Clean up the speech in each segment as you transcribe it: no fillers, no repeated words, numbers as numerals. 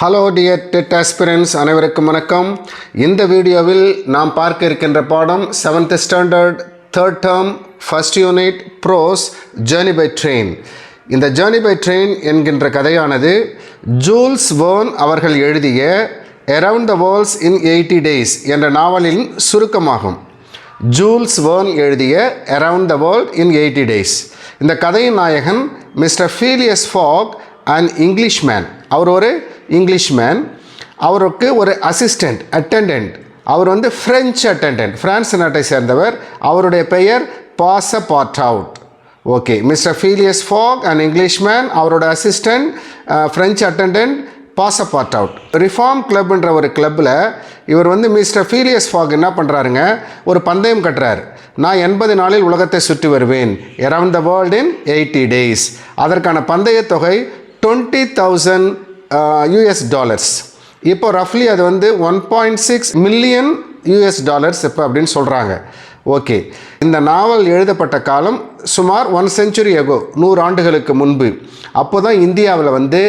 Hello dear dead aspirants, அனைவருக்கும் வணக்கம். இந்த வீடியோவில் நாம் பார்க்க இருக்கின்ற பாடம் 7th standard 3rd term 1st unit prose journey by train. இந்த ஜேர்னி பை ட்ரெயின் என்கின்ற கதையானது ஜூல்ஸ் வேர்ன் அவர்கள் எழுதிய around the worlds in 80 days என்ற நாவலின் சுருக்கமாகும். ஜூல்ஸ் வேர்ன் எழுதிய around the world in 80 days. இந்த கதையின் நாயகன் mister Phileas Fogg and Englishman. அவர் ஒரு இங்கிலீஷ்மேன். அவருக்கு ஒரு அட்டெண்டன்ட். அவர் வந்து ஃப்ரெஞ்சு அட்டெண்டன்ட், பிரான்ஸ் நாட்டை சேர்ந்தவர். அவருடைய பெயர் Passepartout. Okay, mister Phileas Fogg and Englishman, அவரோட assistant French attendant Passepartout. Reform கிளப்ன்ற ஒரு கிளப்பில் இவர் வந்து மிஸ்டர் ஃபீலியஸ் ஃபாக் என்ன பண்ணுறாருங்க, ஒரு பந்தயம் கட்டுறார். நான் 80 நாளில் உலகத்தை சுற்றி வருவேன், around the world in 80 days. அதற்கான பந்தய தொகை $20,000 US. இப்போ ரஃப்லி அது வந்து $1.6 million US இப்போ அப்படின்னு சொல்கிறாங்க. ஓகே, இந்த நாவல் எழுதப்பட்ட காலம் சுமார் 1 century ago, 100 ஆண்டுகளுக்கு முன்பு. அப்போ தான் இந்தியாவில் வந்து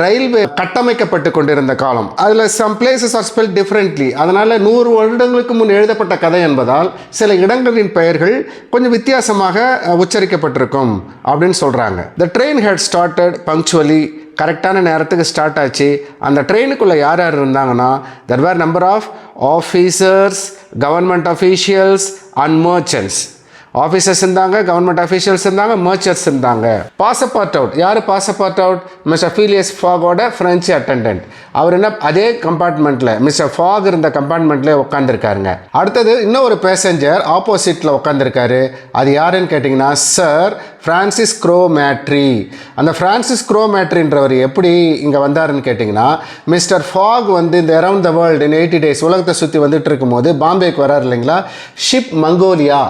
ரயில்வே கட்டமைக்கப்பட்டு கொண்டிருந்த காலம். அதில் some places are spell differently. அதனால் 100 வருடங்களுக்கு முன் எழுதப்பட்ட கதை என்பதால் சில இடங்களின் பெயர்கள் கொஞ்சம் வித்தியாசமாக உச்சரிக்கப்பட்டிருக்கும் அப்படின்னு சொல்கிறாங்க. The train had started punctually. கரெக்டான நேரத்துக்கு ஸ்டார்ட் ஆச்சு. அந்த ட்ரெயினுக்குள்ளே யார் யார் இருந்தாங்கன்னா, there were number of officers, government officials and merchants. Officers இருந்தாங்க, கவர்மெண்ட் அஃபீஷியல்ஸ் இருந்தாங்க, மர்ச்சன்ட்ஸ் இருந்தாங்க. பாசபார்டவுட் யார்? பாசபார்டவுட் மிஸ்டர் ஃபீலியஸ் ஃபாகோட ஃப்ரெஞ்சு அட்டெண்டன்ட். அவர் என்ன அதே கம்பார்ட்மெண்ட்டில், மிஸ்டர் ஃபாக் இருந்த கம்பார்ட்மெண்ட்லேயே உட்காந்துருக்காருங்க. அடுத்தது இன்னும் ஒரு பேசஞ்சர் ஆப்போசிட்டில் உட்காந்துருக்காரு. அது யாருன்னு கேட்டிங்கன்னா, சார் ஃப்ரான்சிஸ் க்ரோமேட்ரி. அந்த ஃப்ரான்சிஸ் க்ரோமேட்ரின்றவர் எப்படி இங்கே வந்தாருன்னு கேட்டிங்கன்னா, மிஸ்டர் ஃபாக் வந்து இந்த around the world in 80 days உலகத்தை சுற்றி வந்துட்டு இருக்கும்போது பாம்பேக்கு வராரு இல்லைங்களா, ஷிப் மங்கோலியா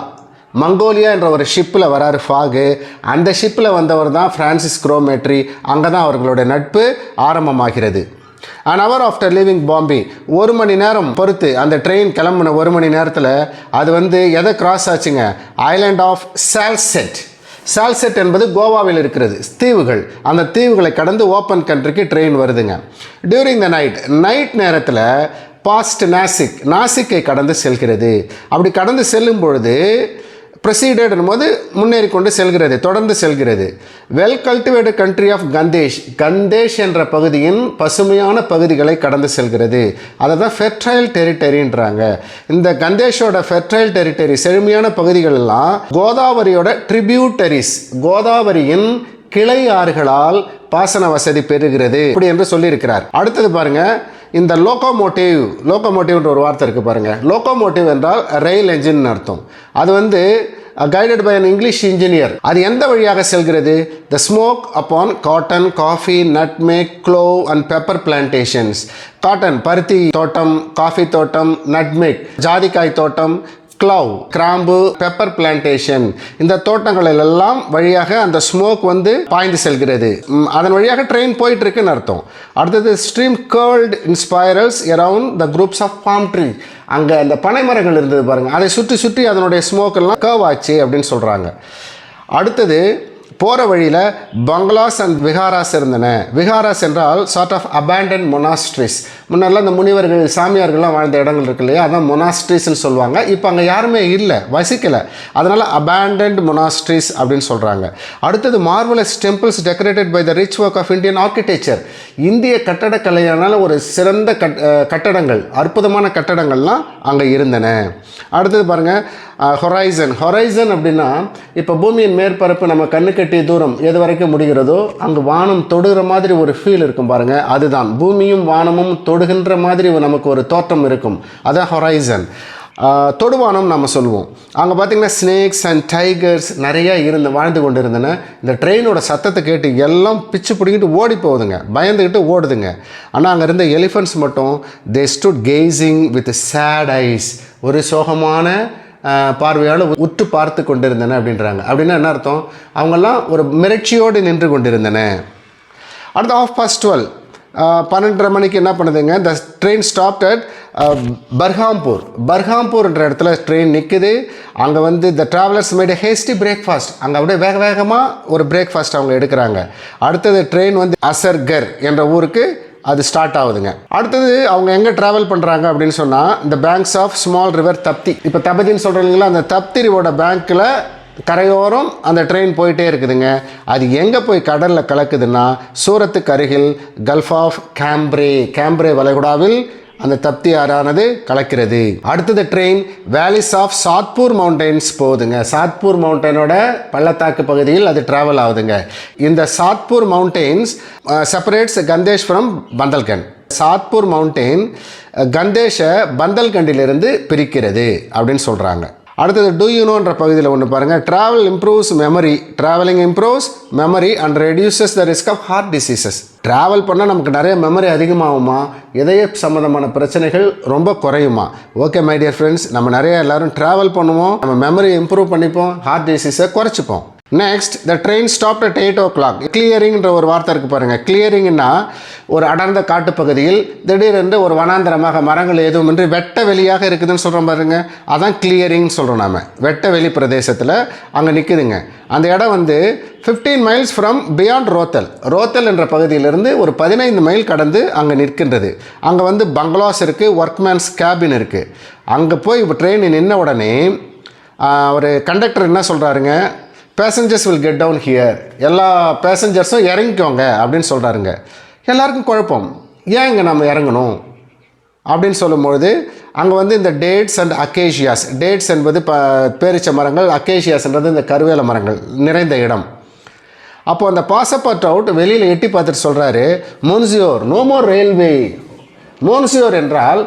என்ற ஒரு ஷிப்பில் வராரு ஃபாகு. அந்த ஷிப்பில் வந்தவர் தான் ஃப்ரான்சிஸ் க்ரோமேட்ரி. அங்கே தான் அவர்களுடைய நட்பு ஆரம்பமாகிறது. An hour after leaving Bombay, 1 மணி நேரம் பொறுத்து அந்த ட்ரெயின் கிளம்புன 1 மணி நேரத்தில் அது வந்து எதை கிராஸ் ஆச்சுங்க, ஐலாண்ட் ஆஃப் சால்செட் என்பது கோவாவில் இருக்கிறது தீவுகள். அந்த தீவுகளை கடந்து ஓப்பன் கண்ட்ரிக்கு ட்ரெயின் வருதுங்க. டியூரிங் த நைட் நேரத்தில் பாஸ்ட் நாசிக்கை கடந்து செல்கிறது. அப்படி கடந்து செல்லும் பொழுது ப்ரொசீடட் போது முன்னேறி கொண்டு செல்கிறது, தொடர்ந்து செல்கிறது. Well cultivated country of Khandesh என்ற பகுதியின் பசுமையான பகுதிகளை கடந்து செல்கிறது. அதை தான் ஃபெர்டைல் டெரிட்டரின்றாங்க. இந்த கந்தேஷோட ஃபெர்டைல் டெரிட்டரி, செழுமையான பகுதிகள் எல்லாம் கோதாவரியோட ட்ரிபியூட்டரிஸ், கோதாவரியின் கிளை ஆறுகளால் பாசன வசதி பெறுகிறது அப்படி என்று சொல்லியிருக்கிறார். அடுத்தது பாருங்க, இந்த லோகோமோட்டிவ்ன்ற ஒரு வார்த்தை இருக்குது பாருங்கள். லோகோமோட்டிவ் என்றால் ரயில் என்ஜின் அர்த்தம். அது வந்து guided by an English engineer. அது எந்த வழியாக செல்கிறது? The smoke upon cotton, coffee, nutmeg, clove and pepper plantations. Cotton பருத்தி தோட்டம், காஃபி தோட்டம், நட்மேக் ஜாதிக்காய் தோட்டம், க்ளவ் கிராம்பு, பெப்பர் பிளான்டேஷன், இந்த தோட்டங்களில் எல்லாம் வழியாக அந்த ஸ்மோக் வந்து பாய்ந்து செல்கிறது. அதன் வழியாக ட்ரெயின் போயிட்டு இருக்குன்னு அர்த்தம். அடுத்தது stream curled in spirals around the groups of palm tree. அங்கே அந்த பனை மரங்கள் இருந்தது பாருங்கள், அதை சுற்றி அதனுடைய ஸ்மோக் எல்லாம் கர்வ் ஆச்சு அப்படின்னு சொல்கிறாங்க. அடுத்தது போகிற வழியில் பங்களாஸ் அண்ட் விஹாராஸ் இருந்தன. விஹாராஸ் என்றால் சார்ட் ஆஃப் அபேண்டன் மொனாஸ்ட்ரிஸ். முன்னெல்லாம் இந்த முனிவர்கள், சாமியார்கள்லாம் வாழ்ந்த இடங்கள் இருக்கு இல்லையா, அதான் மொனாஸ்ட்ரிஸ்ன்னு சொல்லுவாங்க. இப்போ அங்கே யாருமே இல்லை, வசிக்கலை, அதனால் அபேண்டன்ட் மொனாஸ்ட்ரிஸ் அப்படின்னு சொல்கிறாங்க. அடுத்தது marvellous temples decorated by the rich work of Indian architecture. இந்திய கட்டடக்கலையானால் ஒரு சிறந்த கட்டடங்கள், அற்புதமான கட்டடங்கள்லாம் அங்கே இருந்தன. அடுத்தது பாருங்கள், ஹொரைசன் அப்படின்னா இப்போ பூமியின் மேற்பரப்பு நம்ம கண்ணு கட்டிய தூரம் எது வரைக்கும் முடிகிறதோ அங்கே வானம் தொடுகிற மாதிரி ஒரு ஃபீல் இருக்கும் பாருங்கள். அதுதான் பூமியும் வானமும் தொடுகின்ற மாதிரி நமக்கு ஒரு தோற்றம் இருக்கும், அதான் ஹொரைசன். தொடுவானம் நம்ம சொல்லுவோம். அங்கே பார்த்திங்கன்னா ஸ்னேக்ஸ் அண்ட் டைகர்ஸ் நிறையா வாழ்ந்து கொண்டு இருந்தன. இந்த ட்ரெயினோட சத்தத்தை கேட்டு எல்லாம் பிச்சு பிடிக்கிட்டு ஓடி போகுதுங்க, பயந்துக்கிட்டு ஓடுதுங்க. ஆனால் அங்கே இருந்த எலிஃபண்ட்ஸ் மட்டும் they stood gazing with sad eyes, ஒரு சோகமான பார்வையால் உற்று பார்த்து கொண்டிருந்தன அப்படின்றாங்க. அப்படின்னா என்ன அர்த்தம்? அவங்கெல்லாம் ஒரு மிரட்சியோடு நின்று கொண்டிருந்தன. அடுத்த 12:30 12:30 மணிக்கு என்ன பண்ணுதுங்க, இந்த ட்ரெயின் ஸ்டாப்ட் அட் பர்ஹாம்பூர்ன்ற இடத்துல ட்ரெயின் நிற்குது. அங்கே வந்து த travellers made a hasty breakfast. அங்கே அப்படியே வேகமாக ஒரு பிரேக்ஃபாஸ்ட் அவங்க எடுக்கிறாங்க. அடுத்தது ட்ரெயின் வந்து அசர்கர் என்ற ஊருக்கு அது ஸ்டார்ட் ஆகுதுங்க. அடுத்தது அவங்க எங்கே ட்ராவல் பண்ணுறாங்க அப்படின்னு சொன்னால் இந்த banks of small river Tapti. இப்போ தபதின்னு சொல்கிறீங்களா, அந்த தப்தி ரிவோட பேங்க்கில் கரையோரம் அந்த ட்ரெயின் போயிட்டே இருக்குதுங்க. அது எங்கே போய் கடலில் கலக்குதுன்னா சூரத்துக்கு அருகில் கல்ஃப் ஆஃப் கேம்ப்ரே வளைகுடாவில் அந்த தப்தி ஆறானது கலக்கிறது. அடுத்தது train valleys of Satpur mountains போகுதுங்க. சாத்பூர் மவுண்டனோட பள்ளத்தாக்கு பகுதியில் அது ட்ராவல் ஆகுதுங்க. இந்த Satpur mountains separates Khandesh from Bundelkhand. Satpur mountain கந்தேஷை பந்தல்கண்டிலிருந்து பிரிக்கிறது அப்படின்னு சொல்கிறாங்க. அடுத்தது டூ யூ நோன்ற பகுதியில் ஒன்று பாருங்கள். Travelling improves memory and reduces the risk of heart diseases. Travel பண்ணால் நமக்கு நிறைய மெமரி அதிகமாகுமா, இதய சம்மந்தமான பிரச்சனைகள் ரொம்ப குறையுமா? ஓகே மை டியர் ஃப்ரெண்ட்ஸ், நம்ம நிறைய எல்லோரும் ட்ராவல் பண்ணுவோம், நம்ம மெமரி இம்ப்ரூவ் பண்ணிப்போம், ஹார்ட் டிசீஸை குறைச்சிப்போம். Next the train stopped at 8 o'clock. கிளியரிங்ன்ற ஒரு வார்த்தை இருக்குது பாருங்கள். கிளியரிங்னா ஒரு அடர்ந்த காட்டுப்பகுதியில் திடீரென்று ஒரு வனாந்தரமாக மரங்கள் எதுவுமின்றி வெட்ட வெளியாக இருக்குதுன்னு சொல்கிறோம் பாருங்கள், அதான் கிளியரிங் சொல்கிறோம். நாம் வெட்ட வெளி பிரதேசத்தில் அங்கே நிற்குதுங்க. அந்த இடம் வந்து 15 miles ஃப்ரம் பியாண்ட் ரோத்தல் என்ற பகுதியிலிருந்து ஒரு 15 மைல் கடந்து அங்கே நிற்கின்றது. அங்கே வந்து பங்களாஸ் இருக்குது, ஒர்க்மேன்ஸ் கேபின் இருக்குது. அங்கே போய் இப்போ ட்ரெயின் நின்ன உடனே ஒரு கண்டக்டர் என்ன சொல்கிறாருங்க, passengers will get down here, எல்லா பேசஞ்சர்ஸும் இறங்கிக்கோங்க அப்படின்னு சொல்கிறாருங்க. எல்லாருக்கும் குழப்பம், ஏன் இங்கே நம்ம இறங்கணும் அப்படின்னு சொல்லும்பொழுது அங்கே வந்து இந்த டேட்ஸ் அண்ட் அக்கேஷியாஸ், டேட்ஸ் என்பது பேரிச்ச மரங்கள், அக்கேஷியாஸ்ன்றது இந்த கருவேல மரங்கள் நிறைந்த இடம். அப்போது அந்த பாசப்பட் அவுட் வெளியில் எட்டி பார்த்துட்டு சொல்கிறாரு, மோன்சியோர் நோ மோர் ரயில்வே. மோன்சியோர் என்றால்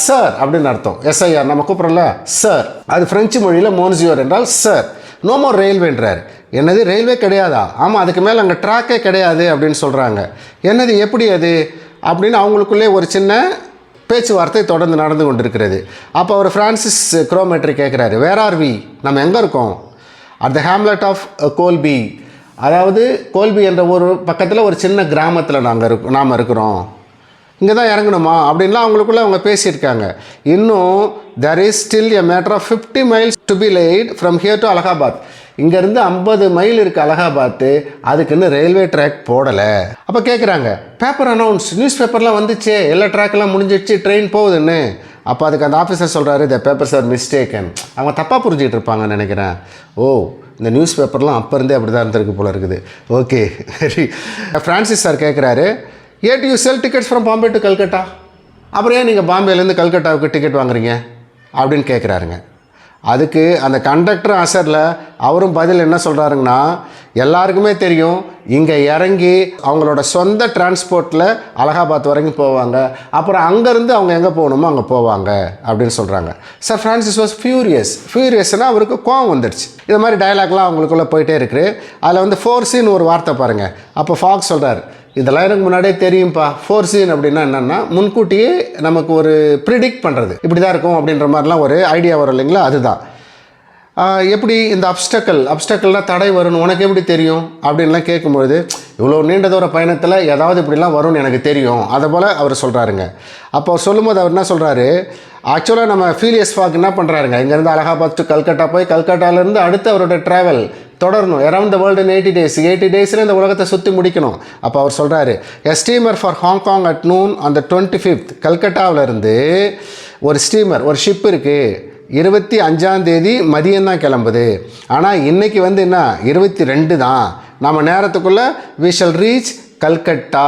சார் அப்படின்னு அர்த்தம். எஸ்ஐஆர் நம்ம கூப்பிட்றோம்ல சார், அது ஃப்ரெஞ்சு மொழியில் மோன்சியோர் என்றால் சார். No more ரயில்வேன்றார். என்னது ரயில்வே கிடையாதா? ஆமாம், அதுக்கு மேலே அங்கே ட்ராக்கே கிடையாது அப்படின்னு சொல்கிறாங்க. என்னது எப்படி அது அப்படின்னு அவங்களுக்குள்ளே ஒரு சின்ன பேச்சுவார்த்தை தொடர்ந்து நடந்து கொண்டிருக்கிறது. அப்போ அவர் ஃப்ரான்சிஸ் குரோமெட்ரி கேட்குறாரு, வேர் ஆர் வி, நம்ம எங்கே இருக்கோம்? At the hamlet of Colby, அதாவது கோல்பி என்ற ஒரு பக்கத்தில் ஒரு சின்ன கிராமத்தில் நாம் இருக்கிறோம், இங்கே தான் இறங்கணுமா அப்படின்லாம் அவங்களுக்குள்ளே அவங்க பேசியிருக்காங்க. இன்னும் there is still a matter of 50 miles to be laid from here to Allahabad. இங்கேருந்து 50 மைல் இருக்குது அலகாபாத்து, அதுக்குன்னு ரயில்வே ட்ராக் போடலை. அப்போ கேட்குறாங்க, பேப்பர் அனௌன்ஸ், நியூஸ் பேப்பர்லாம் வந்துச்சு, எல்லா ட்ராக்கெல்லாம் முடிஞ்சிடுச்சு, ட்ரெயின் போகுதுன்னு. அப்போ அதுக்கு அந்த ஆஃபீஸர் சொல்கிறாரு, த பேப்பர்ஸ் ஆர் மிஸ்டேக்கன். அவங்க தப்பாக புரிஞ்சிக்கிட்டு இருப்பாங்கன்னு நினைக்கிறேன். ஓ, இந்த நியூஸ் பேப்பர்லாம் அப்போ இருந்தே அப்படி தான் இருந்திருக்கு போல இருக்குது. ஓகே, ஃப்ரான்சிஸ் சார் கேட்குறாரு, ate you sell tickets from Bombay to Calcutta, அப்புறம் ஏன் நீங்கள் பாம்பேலேருந்து கல்கட்டாவுக்கு டிக்கெட் வாங்குறீங்க அப்படின்னு கேட்குறாருங்க. அதுக்கு அந்த கண்டக்டர் அசரில் அவரும் பதில் என்ன சொல்கிறாருங்கன்னா, எல்லாருக்குமே தெரியும் இங்கே இறங்கி அவங்களோட சொந்த டிரான்ஸ்போர்ட்டில் அலகாபாத் வரைக்கும் போவாங்க, அப்புறம் அங்கேருந்து அவங்க எங்கே போகணுமோ அங்கே போவாங்க அப்படின்னு சொல்கிறாங்க. சார் ஃப்ரான்சிஸ் வாஸ் ஃபியூரியஸ்னால் அவருக்கு கோவம் வந்துடுச்சு. இது மாதிரி டயலாக்லாம் அவங்களுக்குள்ளே போயிட்டே இருக்குது. அதில் வந்து 4C ஒரு வார்த்தை பாருங்கள். அப்போ ஃபாக்ஸ் சொல்கிறார், இதெல்லாம் எனக்கு முன்னாடியே தெரியும்ப்பா. 4C அப்படின்னா என்னென்னா முன்கூட்டியே நமக்கு ஒரு ப்ரிடிக்ட் பண்ணுறது, இப்படி தான் இருக்கும் அப்படின்ற மாதிரிலாம் ஒரு ஐடியா வரும் இல்லைங்களா, அதுதான். எப்படி இந்த அப்டக்கல்னால் தடை வரும்னு உனக்கு எப்படி தெரியும் அப்படின்லாம் கேட்கும்பொழுது, இவ்வளோ நீண்ட தூர பயணத்தில் ஏதாவது இப்படிலாம் வரும்னு எனக்கு தெரியும், அதை போல் அவர் சொல்கிறாருங்க. அப்போ அவர் சொல்லும்போது அவர் என்ன சொல்கிறாரு, ஆக்சுவலாக நம்ம ஃபீலியஸ் ஃபாக் என்ன பண்ணுறாருங்க, இங்கேருந்து அலகாபாத் டு கல்கட்டா போய் கல்கட்டாலேருந்து அடுத்து அவரோட ட்ராவல் தொடரணும், அரவுண்ட் த வேர்ல்டு இன் 80 டேஸில் இந்த உலகத்தை சுற்றி முடிக்கணும். அப்போ அவர் சொல்கிறாரு, a steamer for Hong Kong at noon on the 25th. கல்கட்டாவிலேருந்து ஒரு ஸ்டீமர், ஒரு ஷிப் இருக்குது, 25 மதியம் தான் கிளம்புது. ஆனால் இன்றைக்கி வந்து என்ன 22 தான். நம்ம நேரத்துக்குள்ளே வி ஷல் ரீச் கல்கட்டா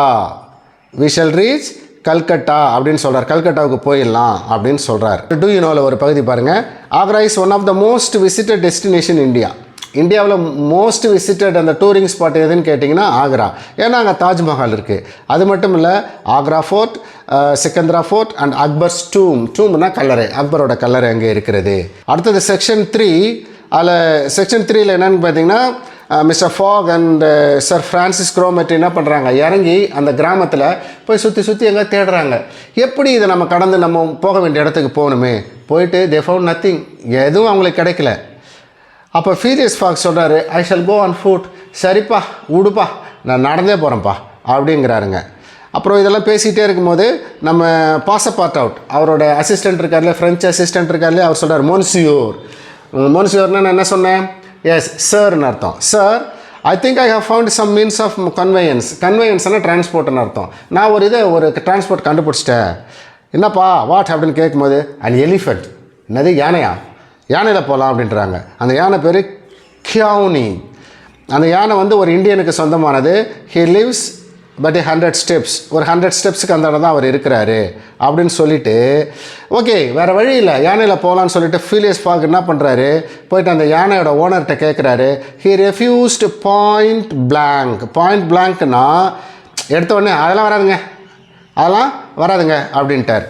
அப்படின்னு சொல்கிறார். கல்கட்டாவுக்கு போயிடலாம் அப்படின்னு சொல்கிறார். டூ யூ நோவில் ஒரு பகுதி பாருங்கள். Agra is one of the most visited destination India. இந்தியாவில் மோஸ்ட் விசிட்டட் அந்த டூரிங் ஸ்பாட் எதுன்னு கேட்டிங்கன்னா ஆக்ரா. ஏன்னா அங்கே தாஜ்மஹால் இருக்குது. அது மட்டும் இல்லை, Agra fort, Sikandra fort and Akbar's டூம்னா கல்லறை, அக்பரோட கல்லறை அங்கே இருக்கிறது. அடுத்தது செக்ஷன் 3. அதில் செக்ஷன் 3ல் என்னென்னு பார்த்தீங்கன்னா, mister Fogg and sir Francis Cromarty என்ன பண்ணுறாங்க, இறங்கி அந்த கிராமத்தில் போய் சுற்றி எங்கே தேடுறாங்க, எப்படி இதை நம்ம கடந்து நம்ம போக வேண்டிய இடத்துக்கு போகணுமே. போயிட்டு தே ஃபவுண்ட் நத்திங், எதுவும் அவங்களுக்கு கிடைக்கல. அப்போ ஃபீலியஸ் ஃபாக் சொல்கிறாரு, I shall go on foot. சரிப்பா விடுப்பா, நான் நடந்தே போகிறேன்ப்பா அப்படிங்கிறாருங்க. அப்புறம் இதெல்லாம் பேசிகிட்டே இருக்கும்போது நம்ம பாசப்பார்ட் அவுட், அவரோட அசிஸ்டண்ட் இருக்கார்ல, ஃப்ரெஞ்சு அசிஸ்டண்ட் இருக்கார்ல, அவர் சொல்கிறார் மோன்சியோர்னா நான் என்ன சொன்னேன், எஸ் சார்னு அர்த்தம். Sir, I think I have found some means of கன்வேயன்ஸ்னால் டிரான்ஸ்போர்ட்னு அர்த்தம். நான் ஒரு டிரான்ஸ்போர்ட் கண்டுபிடிச்சிட்டேன். என்னப்பா வாட் அப்படின்னு கேட்கும்போது அண்ட் எலிஃபெண்ட், என்னது யானையா, யானையில் போகலாம் அப்படின்றாங்க. அந்த யானை பேர் கியாவுனி. அந்த யானை ஒரு இந்தியனுக்கு சொந்தமானது. ஹி லிவ்ஸ் பட் 100 ஸ்டெப்ஸ், ஒரு 100 ஸ்டெப்ஸுக்கு அந்த இடம் தான் அவர் இருக்கிறாரு அப்படின்னு சொல்லிட்டு, ஓகே வேறு வழி இல்லை யானையில் போகலான்னு சொல்லிட்டு ஃபிலியஸ் ஃபாக் என்ன பண்ணுறாரு, போயிட்டு அந்த யானையோட ஓனர்கிட்ட கேட்குறாரு. ஹி ரெஃப்யூஸ்டு பாயிண்ட் பிளாங்க்னா எடுத்த உடனே அதெல்லாம் வராதுங்க அப்படின்ட்டார்.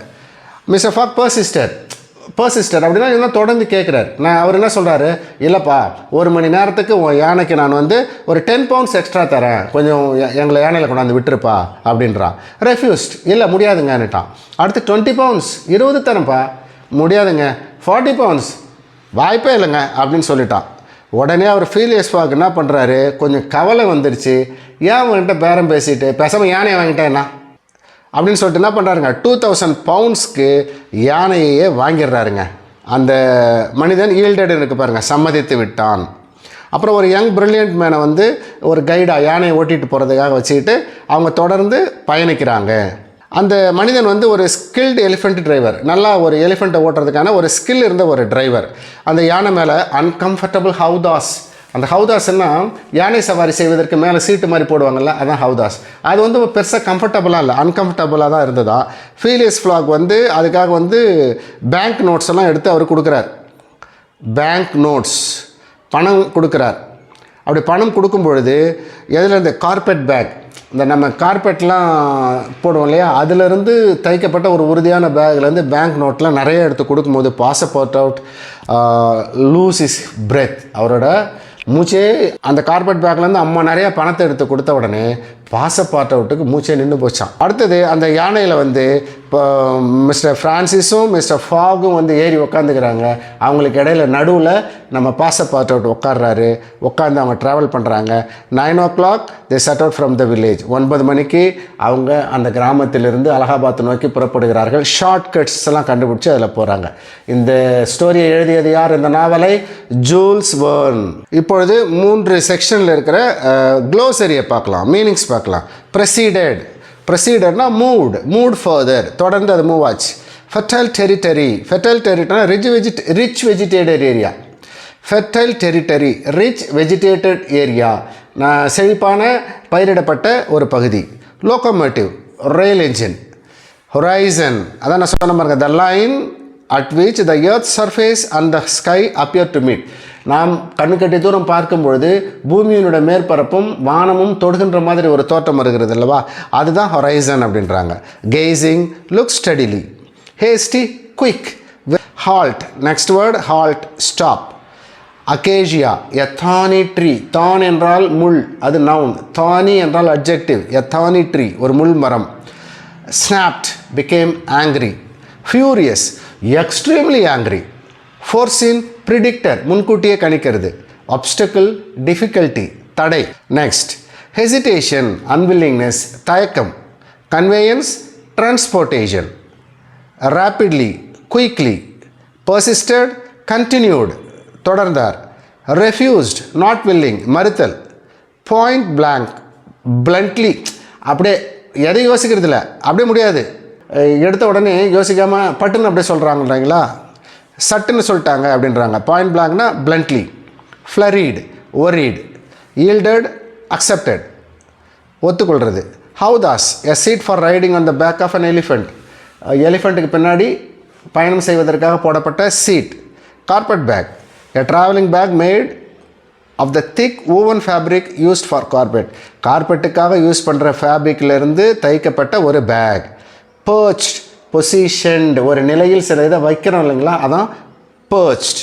மிஸ்டர் ஃபாக் பர்சிஸ்டர் அப்படின்னா இன்னும் தொடர்ந்து கேட்குறாரு. அவர் என்ன சொல்கிறாரு, இல்லைப்பா 1 மணி நேரத்துக்கு உன் யானைக்கு நான் ஒரு 10 pounds எக்ஸ்ட்ரா தரேன், கொஞ்சம் எங்களை யானையில் கொண்டாந்து விட்டுருப்பா அப்படின்றான். ரெஃப்யூஸ்ட், இல்லை முடியாதுங்கன்னுட்டான். அடுத்து 20 pounds 20 தரேன்ப்பா, முடியாதுங்க. 40 pounds வாய்ப்பே இல்லைங்க அப்படின்னு சொல்லிட்டான். உடனே அவர் ஃபிலியஸ் ஃபாக் என்ன பண்ணுறாரு, கொஞ்சம் கவலை வந்துருச்சு. ஏன் அவங்ககிட்ட பேரம் பேசிட்டு பேசாமல் யானையை வாங்கிட்டேன் என்ன அப்படின்னு சொல்லிட்டு என்ன பண்ணுறாருங்க, 2000 poundsக்கு யானையே வாங்கிடுறாருங்க. அந்த மனிதன் ஈல்டட் இருக்கு பாருங்கள், சம்மதித்து விட்டான். அப்புறம் ஒரு யங் பிரில்லியன்ட் மேனை ஒரு கைடாக யானையை ஓட்டிகிட்டு போகிறதுக்காக வச்சுக்கிட்டு அவங்க தொடர்ந்து பயணிக்கிறாங்க. அந்த மனிதன் ஒரு ஸ்கில்டு எலிஃபெண்ட் டிரைவர், நல்லா ஒரு எலிஃபெண்ட்டை ஓட்டுறதுக்கான ஒரு ஸ்கில் இருந்த ஒரு டிரைவர். அந்த யானை மேலே அன்கம்ஃபர்டபுள் ஹவுதாஸ், அந்த ஹவுதாஸ்ன்னா யானை சவாரி செய்வதற்கு மேலே சீட்டு மாதிரி போடுவாங்கள்ல, அதான் ஹவுதாஸ். அது பெருசாக கம்ஃபர்டபுளாக இல்லை, அன்கம்ஃபர்டபுளாக தான் இருந்ததா. ஃபிலியஸ் ஃபாக் அதுக்காக பேங்க் நோட்ஸ் எல்லாம் எடுத்து அவர் கொடுக்குறார். பேங்க் நோட்ஸ் பணம் கொடுக்குறார். அப்படி பணம் கொடுக்கும் பொழுது எதில் இந்த கார்பெட் பேக், இந்த நம்ம கார்பெட்லாம் போடுவோம் இல்லையா, அதிலிருந்து தைக்கப்பட்ட ஒரு உறுதியான பேக்லேருந்து பேங்க் நோட்லாம் நிறைய எடுத்து கொடுக்கும்போது பாசப்போர்ட் அவுட் லூஸ் இஸ் பிரெத், அவரோட மூச்சே அந்த கார்பெட் பேக்லேருந்து அம்மா நிறையா பணத்தை எடுத்து கொடுத்த உடனே பாசப்பார்ட் அவுட்டுக்கு மூச்சே நின்று போச்சான். அடுத்தது அந்த யானையில் இப்போ மிஸ்டர் ஃப்ரான்சிஸும் மிஸ்டர் ஃபாகும் ஏறி உக்காந்துக்கிறாங்க. அவங்களுக்கு இடையில நடுவில் நம்ம பாசப்பார்ட் அவுட் உட்கார்றாரு. உட்காந்து அவங்க ட்ராவல் பண்ணுறாங்க. 9 o'clock they said out from the village. 9 மணிக்கு அவங்க அந்த கிராமத்திலிருந்து அலகாபாத் நோக்கி புறப்படுகிறார்கள். ஷார்ட் கட்ஸ் எல்லாம் கண்டுபிடிச்சி அதில் போகிறாங்க. இந்த ஸ்டோரியை எழுதியது யார், இந்த நாவலை? Jules Verne. இப்பொழுது 3 செக்ஷனில் இருக்கிற க்ளோசரியை பார்க்கலாம், மீனிங்ஸ் பார்க்கலாம். ப்ரெசீடட்னா மூவ் ஃபர்தர், தொடர்ந்து அது மூவ் ஆச்சு. ஃபெர்டைல் டெரிட்டரினா rich vegetated area. Fertile territory, rich vegetated area, செழிப்பான பயிரிடப்பட்ட ஒரு பகுதி. லோகோமோட்டிவ், ரயில் என்ஜின். ஹொரைசன், அதான் நான் சொன்ன பாருங்க, the line at which the earth surface and the sky appear to meet. நாம் கண்ணுக்கட்டி தூரம் பார்க்கும் பொழுது பூமியினுடைய மேற்பரப்பும் வானமும் தொடுகின்ற மாதிரி ஒரு தோட்டம் வருகிறது அல்லவா, அதுதான் ஹொரைசன் அப்படின்றாங்க. Gazing, look steadily. Hasty, quick. Halt, next word halt, stop. Acacia, a thorny tree. தான் என்றால் முள், அது நவுன். தானி என்றால் அட்ஜெக்டிவ். எ தானி ட்ரீ, ஒரு முள் மரம். Snapped, became angry. Furious, extremely angry. Foreseen, predictor, முன்கூட்டியே கணிக்கிறது. ஆப்ஸ்டக்கிள், டிஃபிகல்ட்டி, தடை. நெக்ஸ்ட் ஹெசிடேஷன், அன்வில்லிங்னஸ், தயக்கம். Conveyance, transportation. Rapidly, quickly. Persisted, continued, தொடர்ந்தார். ரெஃப்யூஸ்ட், நாட் வில்லிங், மறுத்தல். பாயிண்ட் பிளாங்க், பிளண்ட்லி, அப்படியே எதை யோசிக்கிறது இல்லை, அப்படியே முடியாது, எடுத்த உடனே யோசிக்காமல் பட்டுன்னு அப்படியே சொல்கிறாங்கன்றீங்களா, சட்டுன்னு சொல்லிட்டாங்க அப்படின்றாங்க. பாயிண்ட் பிளாங்க்னா bluntly. Flurried, worried. Yielded, accepted, ஒத்துக்கொள்கிறது. Howdahs, a seat for riding on the back of an elephant. எலிஃபெண்ட்டுக்கு பின்னாடி பயணம் செய்வதற்காக போடப்பட்ட seat. Carpet bag, a travelling bag made of the thick woven fabric used for carpet. கார்பெட்டுக்காக use பண்ணுற ஃபேப்ரிக்லேருந்து தைக்கப்பட்ட ஒரு பேக். பர்ச்ட், பொசிஷன்டு, ஒரு நிலையில் சில இதை வைக்கிறோம் இல்லைங்களா, அதான் பர்ச்ட்.